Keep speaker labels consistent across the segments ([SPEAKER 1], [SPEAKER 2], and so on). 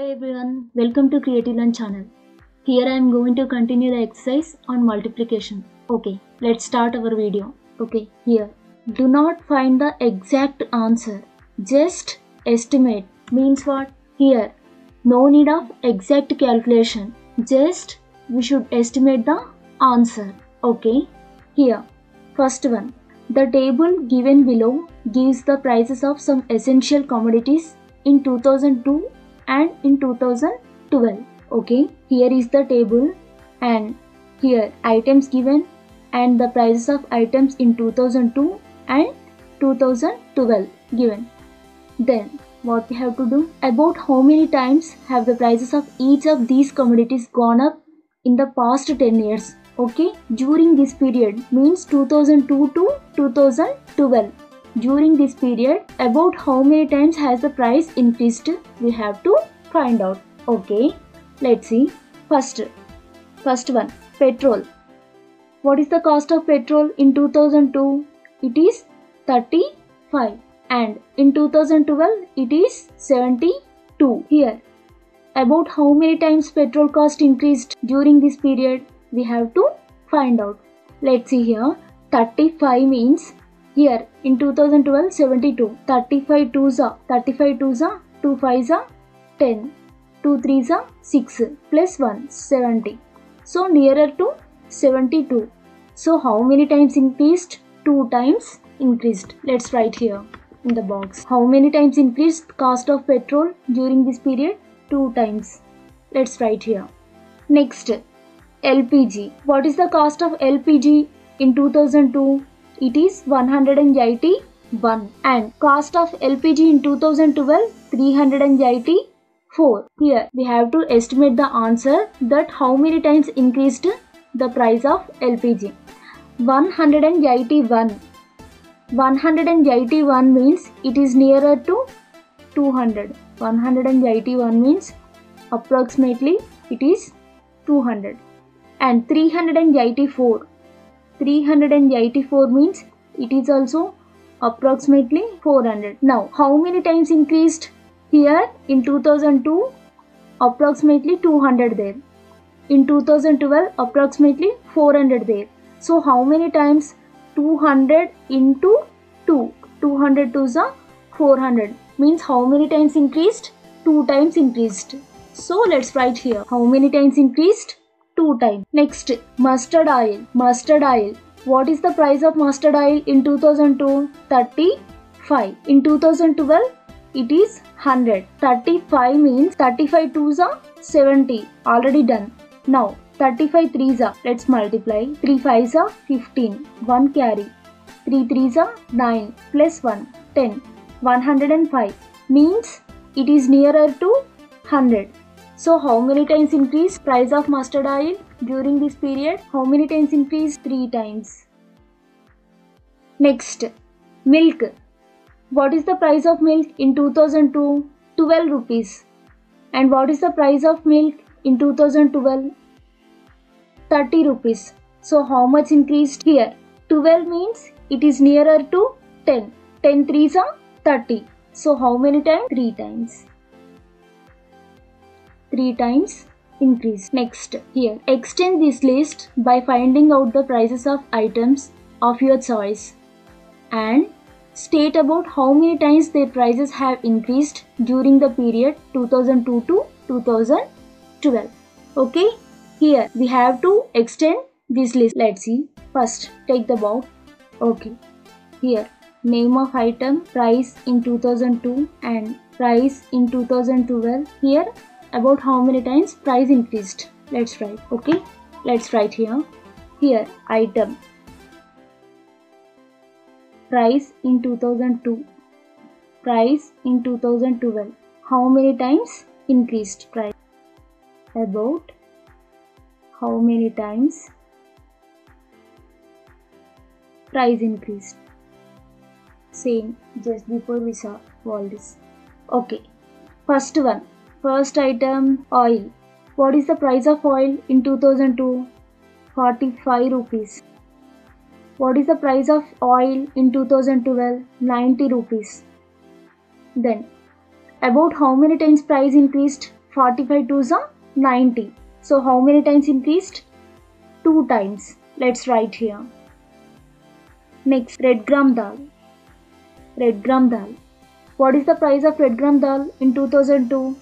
[SPEAKER 1] Hi everyone, welcome to Creative Learn channel. Here I am going to continue the exercise on multiplication. Okay, let's start our video. Okay, here. Do not find the exact answer. Just estimate. Means what? Here. No need of exact calculation. Just we should estimate the answer. Okay, here. First one. The table given below gives the prices of some essential commodities in 2002 and in 2012. Okay, here is the table and here items given and the prices of items in 2002 and 2012 given. Then what we have to do? About how many times have the prices of each of these commodities gone up in the past 10 years? Okay, during this period means 2002 to 2012. During this period, about how many times has the price increased? We have to find out. Okay, let's see. First one, petrol. What is the cost of petrol in 2002? It is 35 and in 2012 it is 72. Here, about how many times petrol cost increased during this period? We have to find out. Let's see here. 35 means here in 2012 72. 35 2s are 2 5s are 10. 2 3s are 6 plus 1 70. So nearer to 72. So how many times increased? 2 times increased. Let's write here in the box. How many times increased cost of petrol during this period? 2 times. Let's write here. Next, LPG. What is the cost of LPG in 2002? It is 181 and cost of LPG in 2012 384. Here we have to estimate the answer that how many times increased the price of LPG. 181. 181 means it is nearer to 200. 181 means approximately it is 200. And 384. 384 means it is also approximately 400. Now, how many times increased? Here in 2002, approximately 200 there. In 2012, approximately 400 there. So, how many times? 200 into 2. 200 2s are 400. Means how many times increased? 2 times increased. So, let's write here. How many times increased? 2 times. Next, mustard oil. Mustard oil. What is the price of mustard oil in 2002? 35. In 2012, it is 100. 35 means 35 2s are 70. Already done. Now, 35 3s are, let's multiply. 3 5s are 15. 1 carry. 3 3s are 9 plus 1 10. 105 means it is nearer to 100. So how many times increased price of mustard oil during this period? How many times increased? 3 times. Next, milk. What is the price of milk in 2002? 12 rupees. And what is the price of milk in 2012? 30 rupees. So how much increased here? 12 means it is nearer to 10. 10 3s are 30. So how many times? 3 times. 3 times increase. Next, here, extend this list by finding out the prices of items of your choice and state about how many times their prices have increased during the period 2002 to 2012. Okay, here we have to extend this list. Let's see. First, take the box. Okay, here, name of item, price in 2002 and price in 2012. Here, about how many times price increased. Let's write. Okay, let's write here. Here, item, price in 2002, price in 2012. How many times increased price? About how many times price increased. Same just before we saw all this. Okay, first one. First item, oil. What is the price of oil in 2002? 45 rupees. What is the price of oil in 2012? 90 rupees. Then, about how many times price increased? 45 twos are 90. So how many times increased? 2 times. Let's write here. Next, red gram dal. Red gram dal. What is the price of red gram dal in 2002?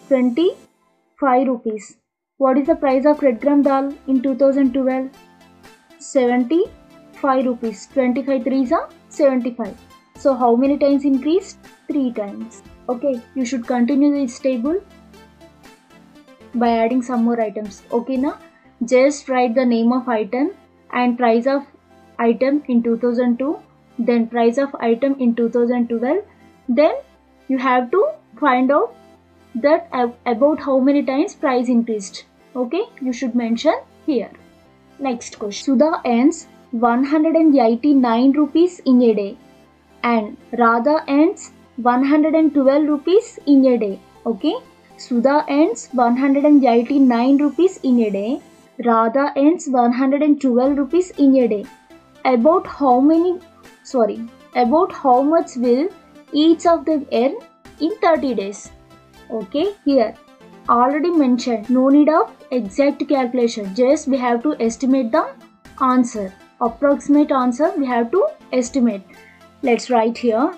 [SPEAKER 1] 25 rupees. What is the price of red gram dal in 2012? 75 rupees. 25 threes are 75. So how many times increased? 3 times. Okay, you should continue this table by adding some more items. Okay, now just write the name of item and price of item in 2002, then price of item in 2012. Then you have to find out that about how many times price increased. Okay, you should mention here. Next question. Sudha earns 189 rupees in a day and Radha earns 112 rupees in a day. Okay, Sudha earns 189 rupees in a day, Radha earns 112 rupees in a day. About how much will each of them earn in 30 days? Okay, here already mentioned, no need of exact calculation, just we have to estimate the answer, approximate answer we have to estimate. Let's write here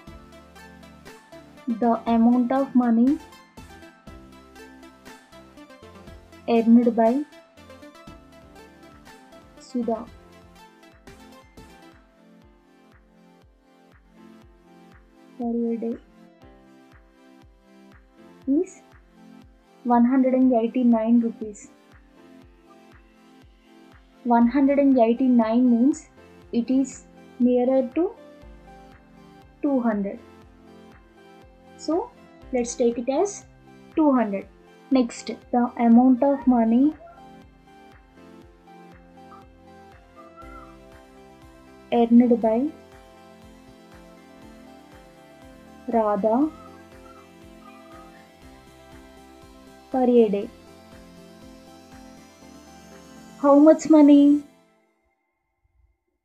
[SPEAKER 1] the amount of money earned by Sudha per day is 189 rupees. 189 means it is nearer to 200. So let's take it as 200. Next, the amount of money earned by Radha per day. How much money?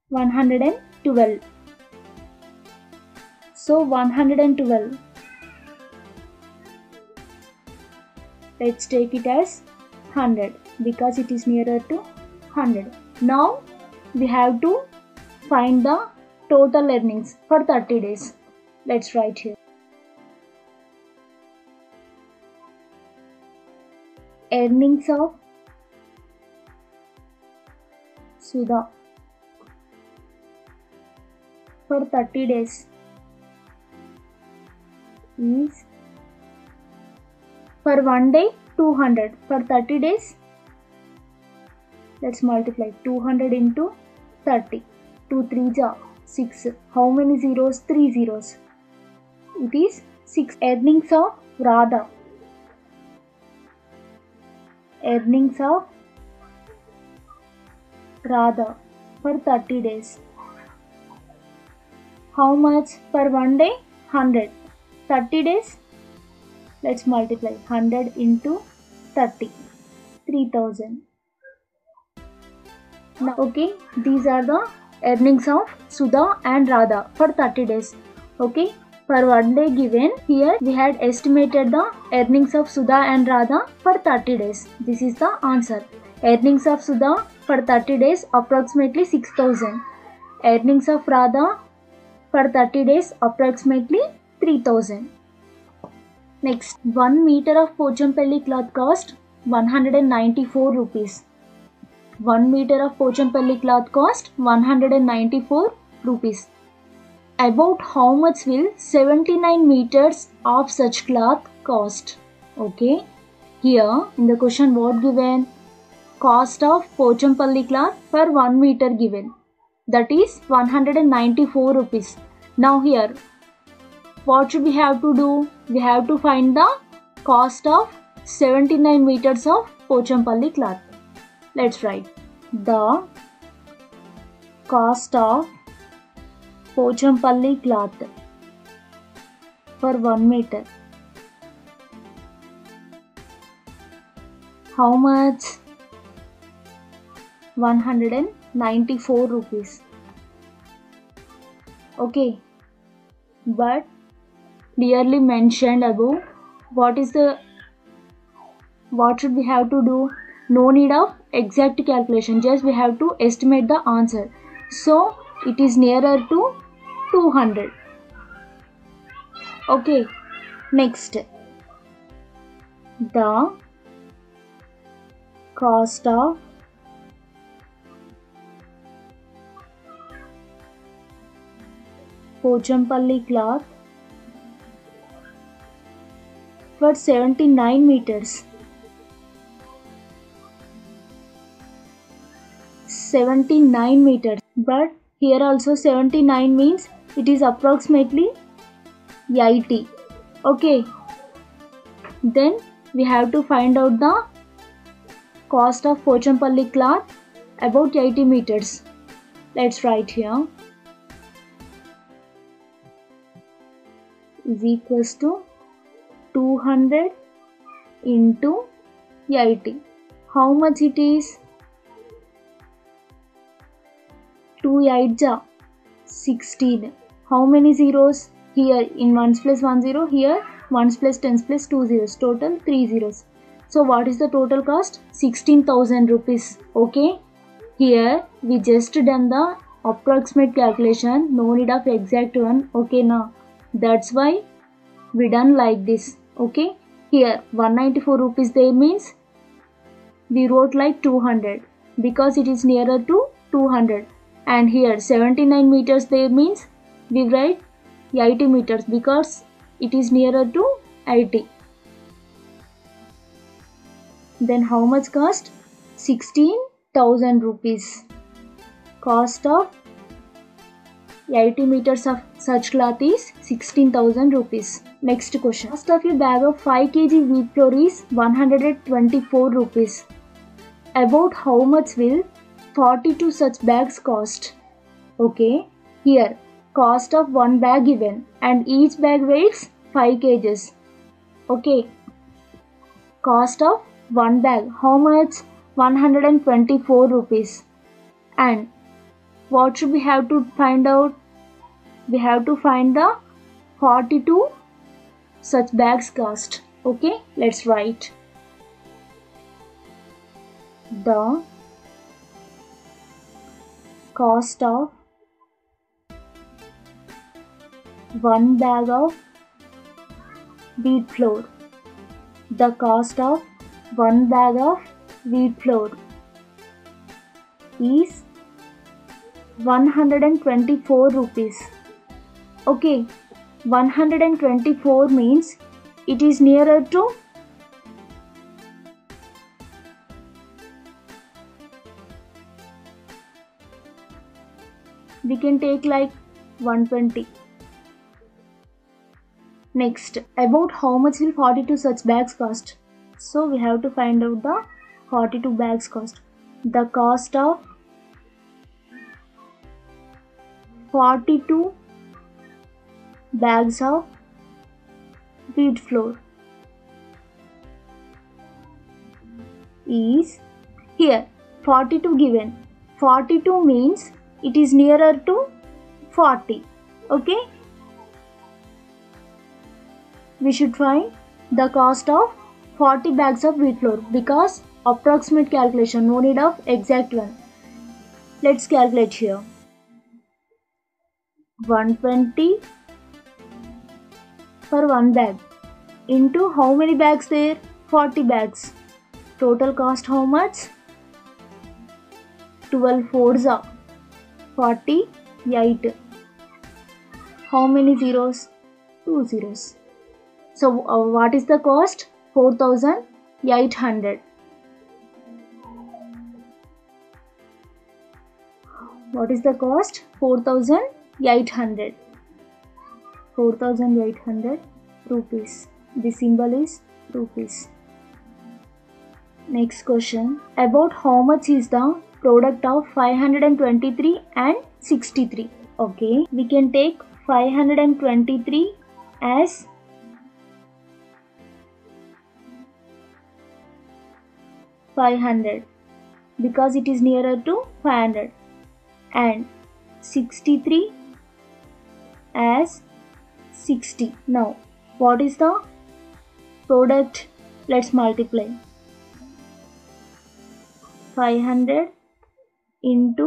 [SPEAKER 1] 112. So 112. Let's take it as 100 because it is nearer to 100. Now we have to find the total earnings for 30 days. Let's write here. Earnings of Sudha for 30 days is, for one day 200, for 30 days let's multiply 200 into 30. 2 3s are 6. How many zeros? 3 zeros. It is 6. Earnings of Radha. Earnings of Radha for 30 days. How much per one day? 100. 30 days? Let's multiply 100 into 30. 3000. Now, okay, these are the earnings of Sudha and Radha for 30 days. Okay, for one day given, here we had estimated the earnings of Sudha and Radha for 30 days. This is the answer. Earnings of Sudha for 30 days approximately 6000. Earnings of Radha for 30 days approximately 3000. Next, 1 meter of Pochampalli cloth cost 194 rupees. 1 meter of Pochampalli cloth cost 194 rupees. About how much will 79 meters of such cloth cost? Okay, here in the question what given? Cost of Pochampalli cloth per 1 meter given, that is 194 rupees. Now here what should we have to do? We have to find the cost of 79 meters of Pochampalli cloth. Let's write the cost of Pochampalli cloth for 1 meter. How much? 194 rupees. Okay, but clearly mentioned above what is the what should we have to do? No need of exact calculation, just we have to estimate the answer. So it is nearer to 200. Okay, next, the cost of Pochampalli cloth for 79 meters. 79 meters. But here also 79 means it is approximately 80. Okay. Then we have to find out the cost of Pochampalli cloth about 80 meters. Let's write here. Is equals to 200 into 80. How much it is? 2 8 ja 16. How many zeros? Here in 1's place 1 0, here 1's place 10's place 2 zeros, total 3 zeros. So what is the total cost? 16,000 rupees. Okay, here we just done the approximate calculation, no need of exact one. Okay, now that's why we done like this. Okay, here 194 rupees there means we wrote like 200 because it is nearer to 200, and here 79 meters there means we write 80 meters because it is nearer to 80. Then how much cost? 16,000 rupees. Cost of 80 meters of such cloth is 16,000 rupees. Next question. Cost of a bag of 5 kg wheat flour is 124 rupees. About how much will 42 such bags cost? Okay, here cost of one bag given and each bag weighs 5 kgs. Okay, cost of one bag, how much? 124 rupees. And what should we have to find out? We have to find the 42 such bags cost. Okay, let's write. The cost of one bag of wheat flour. The cost of one bag of wheat flour is 124 rupees. Okay, 124 means it is nearer to we can take like 120. Next, about how much will 42 such bags cost? So we have to find out the 42 bags cost. The cost of 42 bags of wheat flour is, here 42 given. 42 means it is nearer to 40. Okay, we should find the cost of 40 bags of wheat flour because approximate calculation, no need of exact one. Let's calculate here. 120 for one bag into how many bags there? 40 bags. Total cost how much? 12 fours are 48. How many zeros? 2 zeros. So what is the cost? 4,800. What is the cost? 4,800. 4,800 rupees. The symbol is rupees. Next question. About how much is the product of 523 and 63? Okay, we can take 523 as 500 because it is nearer to 500, and 63 as 60. Now what is the product? Let's multiply. 500 into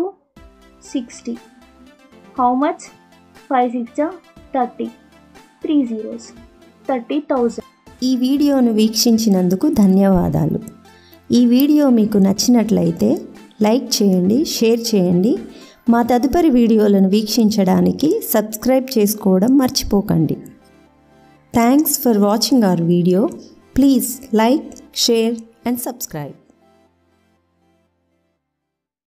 [SPEAKER 1] 60. How much? 5 6 30. 3 zeros. 30,000.
[SPEAKER 2] ఈ వీడియోను వీక్షించినందుకు ధన్యవాదాలు. ఈ video మీకు నచ్చినట్లయితే like చేయండి, share చేయండి. మా తదుపరి వీడియోలను వీక్షించడానికి సబ్స్క్రైబ్ చేసుకోవడం మర్చిపోకండి. Thanks for watching our video. Please like, share and subscribe.